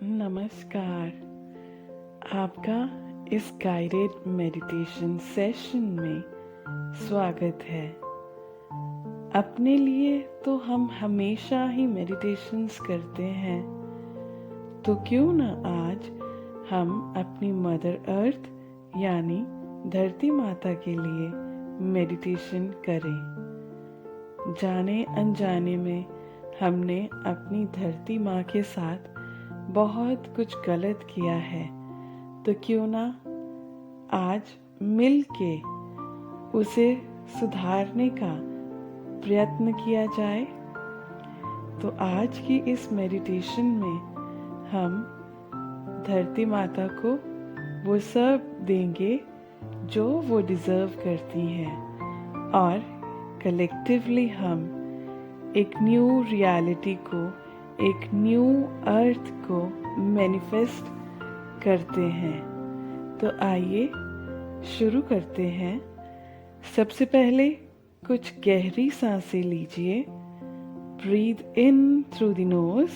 नमस्कार। आपका इस गाइडेड मेडिटेशन सेशन में स्वागत है। अपने लिए तो हम हमेशा ही मेडिटेशंस करते हैं, तो क्यों ना आज हम अपनी मदर अर्थ यानी धरती माता के लिए मेडिटेशन करें। जाने अनजाने में हमने अपनी धरती माँ के साथ बहुत कुछ गलत किया है, तो क्यों ना आज मिल के उसे सुधारने का प्रयत्न किया जाए। तो आज की इस मेडिटेशन में हम धरती माता को वो सब देंगे जो वो डिज़र्व करती हैं, और कलेक्टिवली हम एक न्यू रियलिटी को, एक न्यू अर्थ को मैनिफेस्ट करते हैं। तो आइए शुरू करते हैं। सबसे पहले कुछ गहरी सांसें लीजिए। Breathe in through the nose,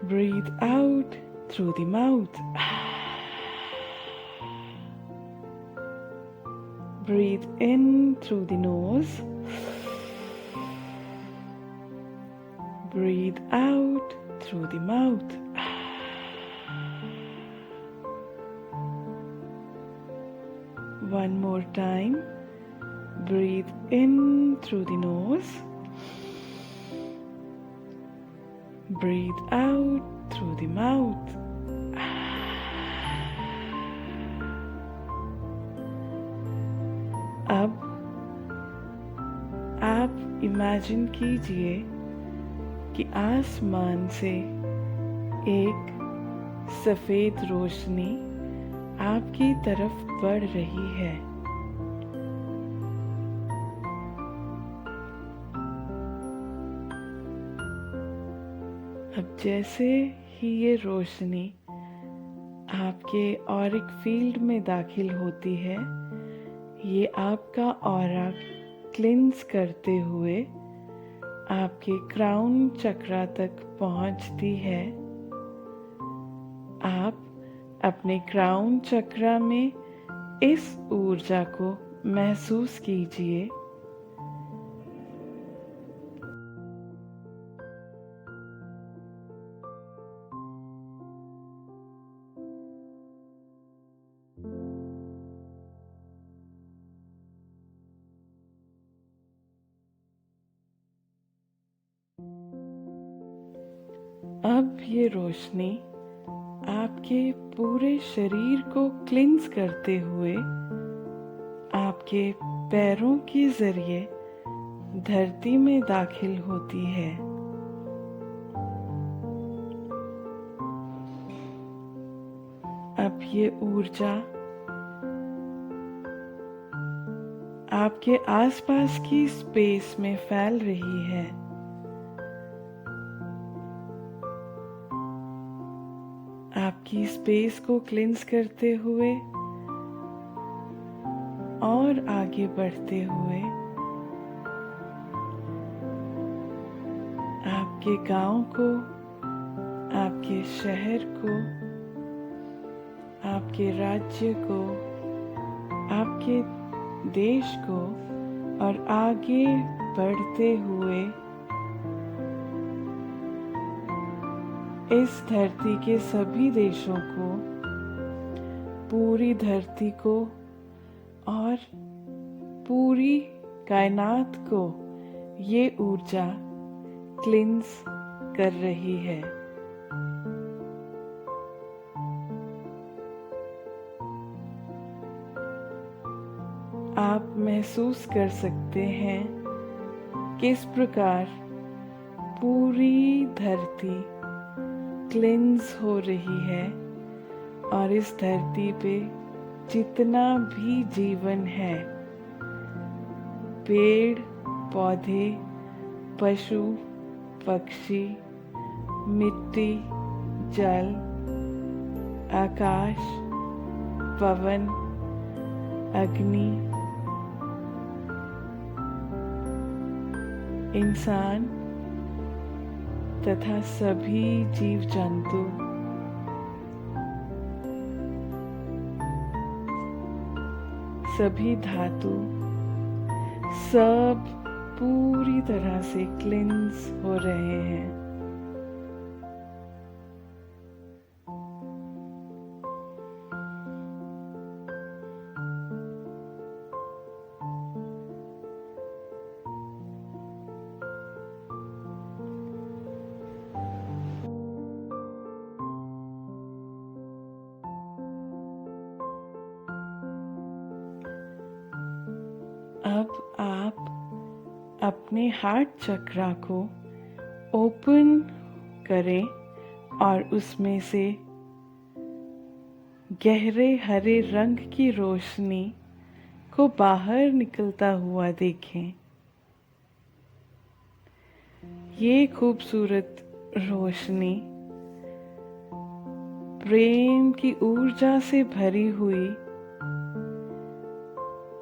breathe out through the mouth. Breathe in through the nose. Breathe out through the mouth. One more time. Breathe in through the nose. Breathe out through the mouth. अब आप imagine कीजिए कि आसमान से एक सफेद रोशनी आपकी तरफ बढ़ रही है। अब जैसे ही ये रोशनी आपके ऑरिक फील्ड में दाखिल होती है, ये आपका ऑरा क्लिंस करते हुए आपके क्राउन चक्रा तक पहुंचती है। आप अपने क्राउन चक्रा में इस ऊर्जा को महसूस कीजिए। अब ये रोशनी आपके पूरे शरीर को क्लिंस करते हुए आपके पैरों के जरिए धरती में दाखिल होती है। अब ये ऊर्जा आपके आसपास की स्पेस में फैल रही है। आपकी स्पेस को क्लिंस करते हुए और आगे बढ़ते हुए आपके गांव को, आपके शहर को, आपके राज्य को, आपके देश को, और आगे बढ़ते हुए इस धरती के सभी देशों को, पूरी धरती को और पूरी कायनात को ये ऊर्जा क्लिंस कर रही है। आप महसूस कर सकते हैं किस प्रकार पूरी धरती क्लिंस हो रही है, और इस धरती पे जितना भी जीवन है, पेड़ पौधे, पशु पक्षी, मिट्टी, जल, आकाश, पवन, अग्नि, इंसान तथा सभी जीव जंतु सभी धातु सब पूरी तरह से क्लिंस हो रहे हैं। अब आप अपने हार्ट चक्रा को ओपन करें और उसमें से गहरे हरे रंग की रोशनी को बाहर निकलता हुआ देखें। ये खूबसूरत रोशनी प्रेम की ऊर्जा से भरी हुई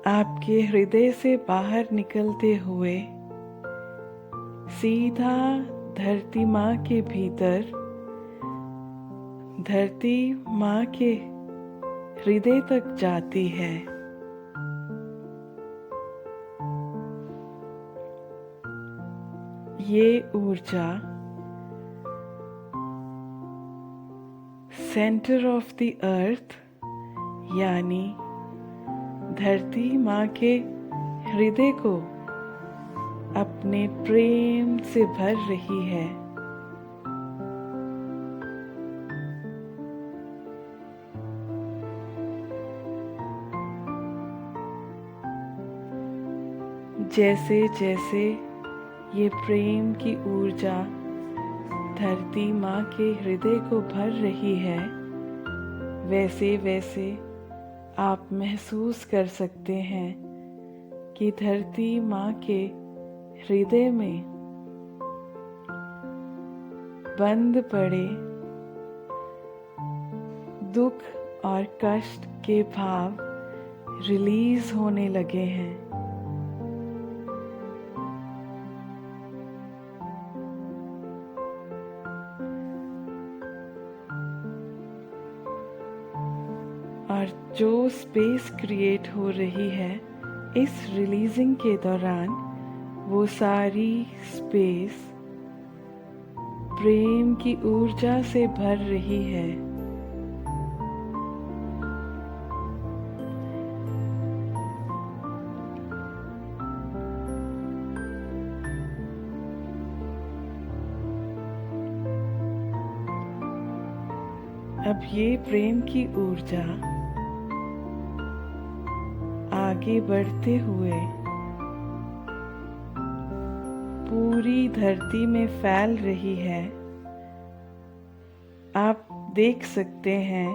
आपके हृदय से बाहर निकलते हुए सीधा धरती माँ के भीतर, धरती माँ के हृदय तक जाती है। ये ऊर्जा सेंटर ऑफ द अर्थ यानी धरती माँ के हृदय को अपने प्रेम से भर रही है। जैसे जैसे ये प्रेम की ऊर्जा धरती माँ के हृदय को भर रही है, वैसे वैसे आप महसूस कर सकते हैं कि धरती माँ के हृदय में बंद पड़े दुख और कष्ट के भाव रिलीज होने लगे हैं। और जो स्पेस क्रिएट हो रही है इस रिलीजिंग के दौरान, वो सारी स्पेस प्रेम की ऊर्जा से भर रही है। अब ये प्रेम की ऊर्जा आगे बढ़ते हुए पूरी धरती में फैल रही है। आप देख सकते हैं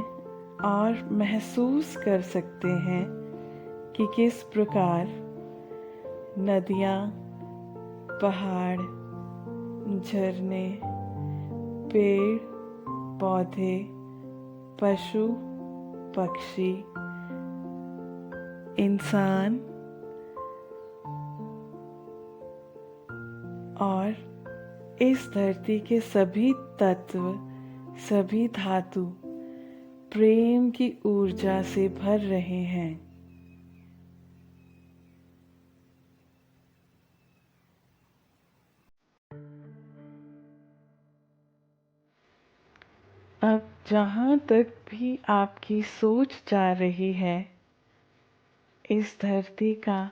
और महसूस कर सकते हैं कि किस प्रकार नदियाँ, पहाड़, झरने, पेड़, पौधे, पशु, पक्षी, इंसान और इस धरती के सभी तत्व, सभी धातु प्रेम की ऊर्जा से भर रहे हैं। अब जहाँ तक भी आपकी सोच जा रही है, इस धरती का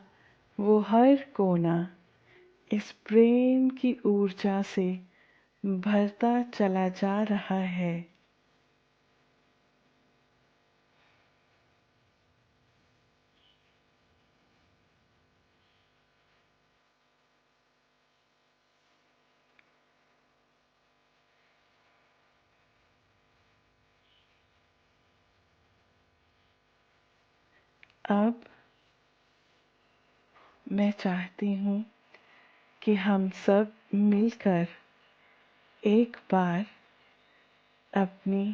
वो हर कोना इस प्रेम की ऊर्जा से भरता चला जा रहा है। अब मैं चाहती हूँ कि हम सब मिलकर एक बार अपनी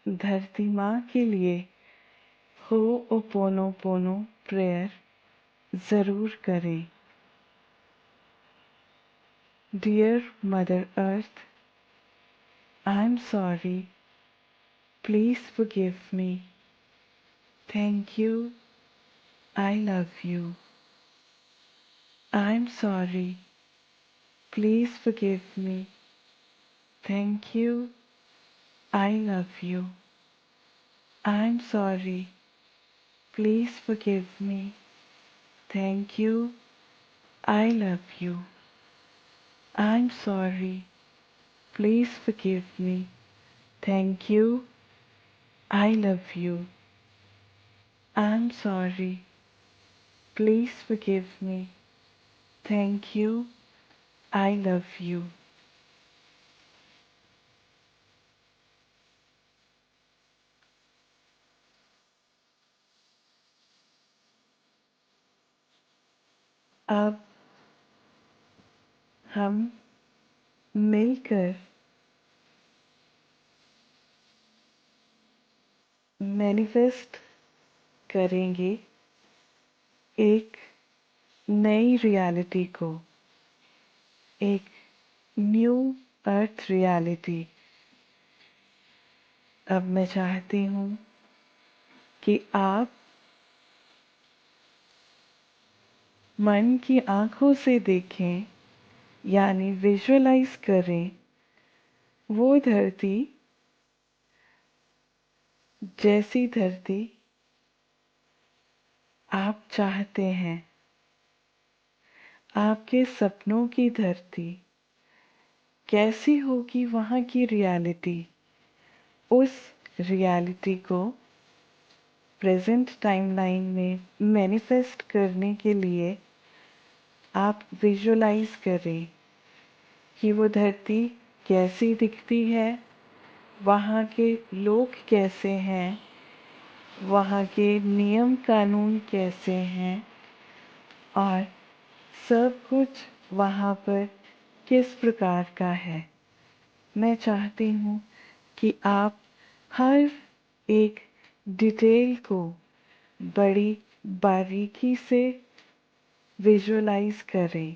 धरती माँ के लिए हो'ओपोनोपोनो प्रेयर ज़रूर करें। Dear mother earth, I'm sorry. Please forgive me. Thank you. I love you. I'm sorry. Please forgive me. Thank you. I love you. I'm sorry. Please forgive me. Thank you. I love you. I'm sorry. Please forgive me. Thank you. I love you. I'm sorry. Please forgive me. Thank you. I love you. अब हम मिलकर manifest करेंगे एक नई reality को, एक new अर्थ reality. अब मैं चाहती हूँ कि आप मन की आंखों से देखें, यानी विजुअलाइज करें वो धरती जैसी धरती आप चाहते हैं, आपके सपनों की धरती कैसी होगी वहाँ की रियलिटी। उस रियलिटी को प्रेजेंट टाइमलाइन में मैनिफेस्ट करने के लिए आप विजुअलाइज करें कि वो धरती कैसी दिखती है, वहाँ के लोग कैसे हैं, वहाँ के नियम कानून कैसे हैं और सब कुछ वहाँ पर किस प्रकार का है। मैं चाहती हूँ कि आप हर एक डिटेल को बड़ी बारीकी से विजुअलाइज करें।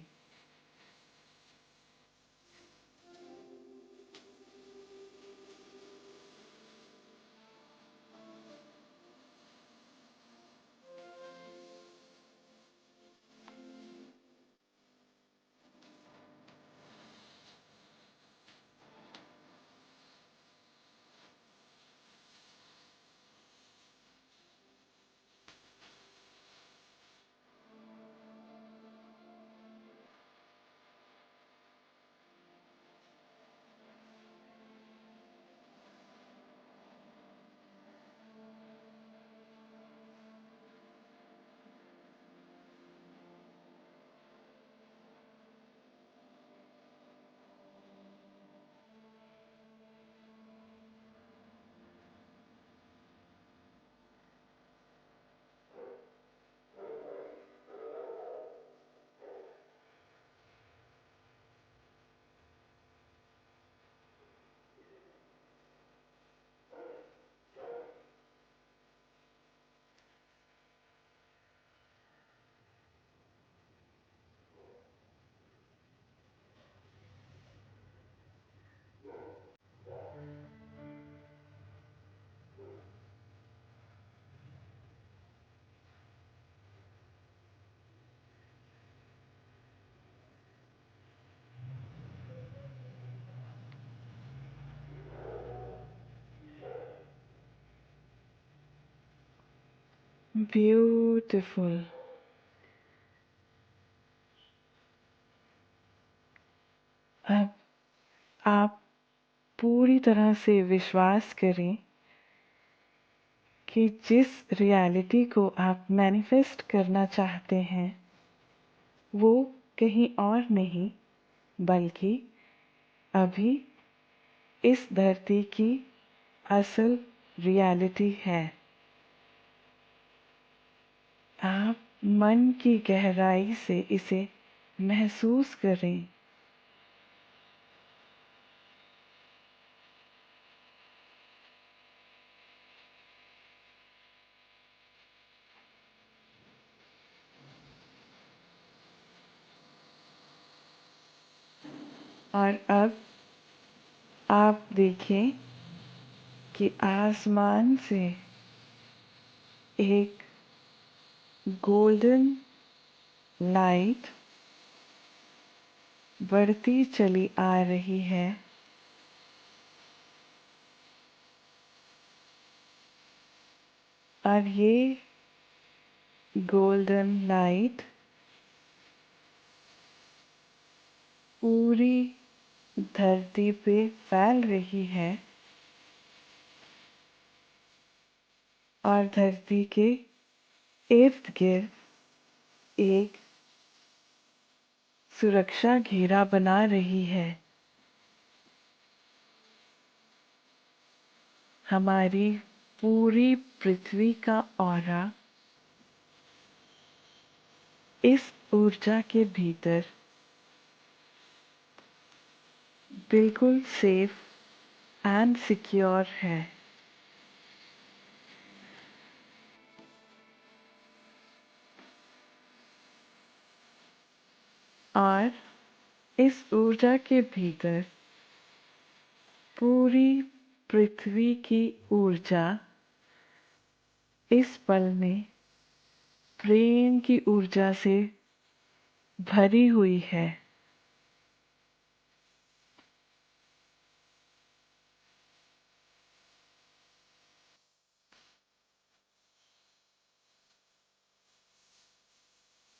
ब्यूटीफुल। अब आप पूरी तरह से विश्वास करें कि जिस रियलिटी को आप मैनिफेस्ट करना चाहते हैं वो कहीं और नहीं बल्कि अभी इस धरती की असल रियलिटी है। आप मन की गहराई से इसे महसूस करें। और अब आप देखें कि आसमान से एक गोल्डन लाइट बढ़ती चली आ रही है और ये गोल्डन लाइट पूरी धरती पे फैल रही है और धरती के इर्द गिर्द एक सुरक्षा घेरा बना रही है। हमारी पूरी पृथ्वी का ऑरा इस ऊर्जा के भीतर बिल्कुल सेफ एंड सिक्योर है। और इस ऊर्जा के भीतर पूरी पृथ्वी की ऊर्जा इस पल में प्रेम की ऊर्जा से भरी हुई है।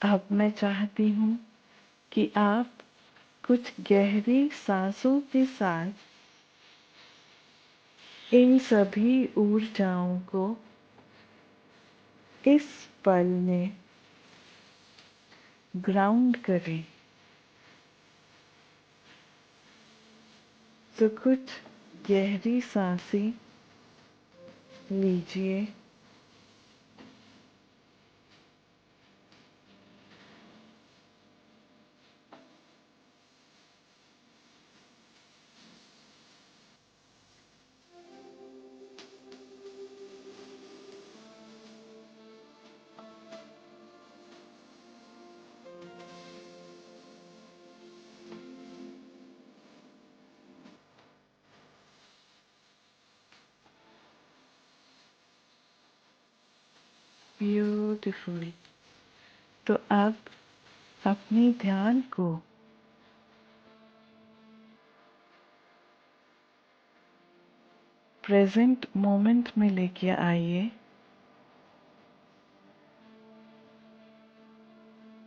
अब मैं चाहती हूँ कि आप कुछ गहरी सांसों के साथ इन सभी ऊर्जाओं को इस पल में ग्राउंड करें। तो कुछ गहरी सांसें लीजिए ब्यूटीफुली। तो अब अपने ध्यान को प्रेजेंट मोमेंट में लेके आइए।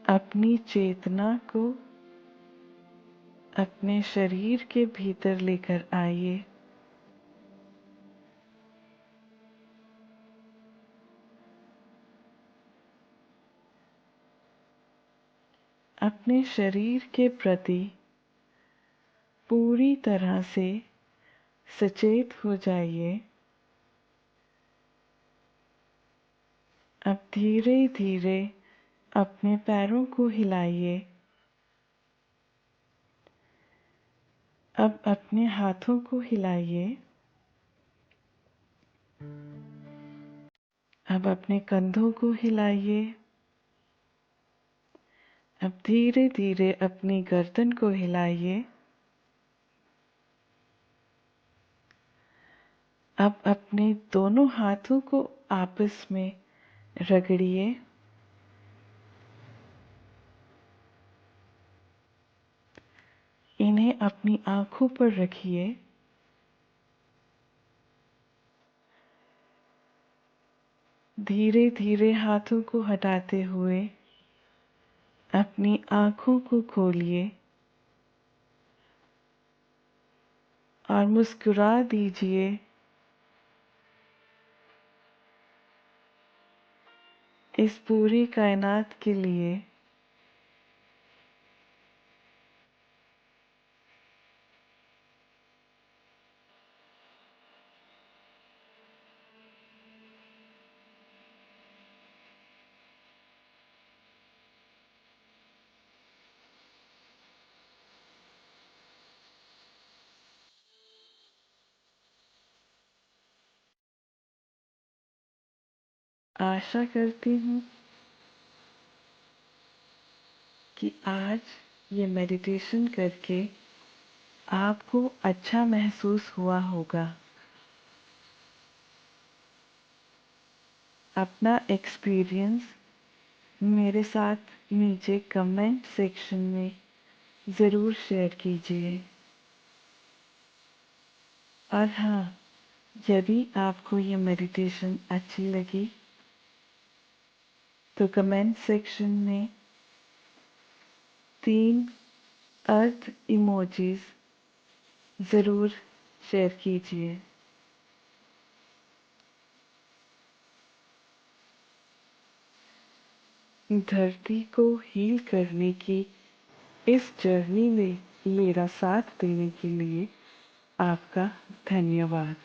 अपनी चेतना को अपने शरीर के भीतर लेकर आइए। अपने शरीर के प्रति पूरी तरह से सचेत हो जाइए। अब धीरे धीरे अपने पैरों को हिलाइए। अब अपने हाथों को हिलाइए। अब अपने कंधों को हिलाइए। अब धीरे धीरे अपनी गर्दन को हिलाइए। अब अपने दोनों हाथों को आपस में रगड़िए। इन्हें अपनी आंखों पर रखिए। धीरे धीरे हाथों को हटाते हुए अपनी आंखों को खोलिए और मुस्कुरा दीजिए। इस पूरी कायनात के लिए। आशा करती हूँ कि आज ये मेडिटेशन करके आपको अच्छा महसूस हुआ होगा। अपना एक्सपीरियंस मेरे साथ नीचे कमेंट सेक्शन में ज़रूर शेयर कीजिए। और हाँ, यदि आपको ये मेडिटेशन अच्छी लगी तो कमेंट सेक्शन में 3 अर्थ इमोजीज ज़रूर शेयर कीजिए। धरती को हील करने की इस जर्नी में मेरा साथ देने के लिए आपका धन्यवाद।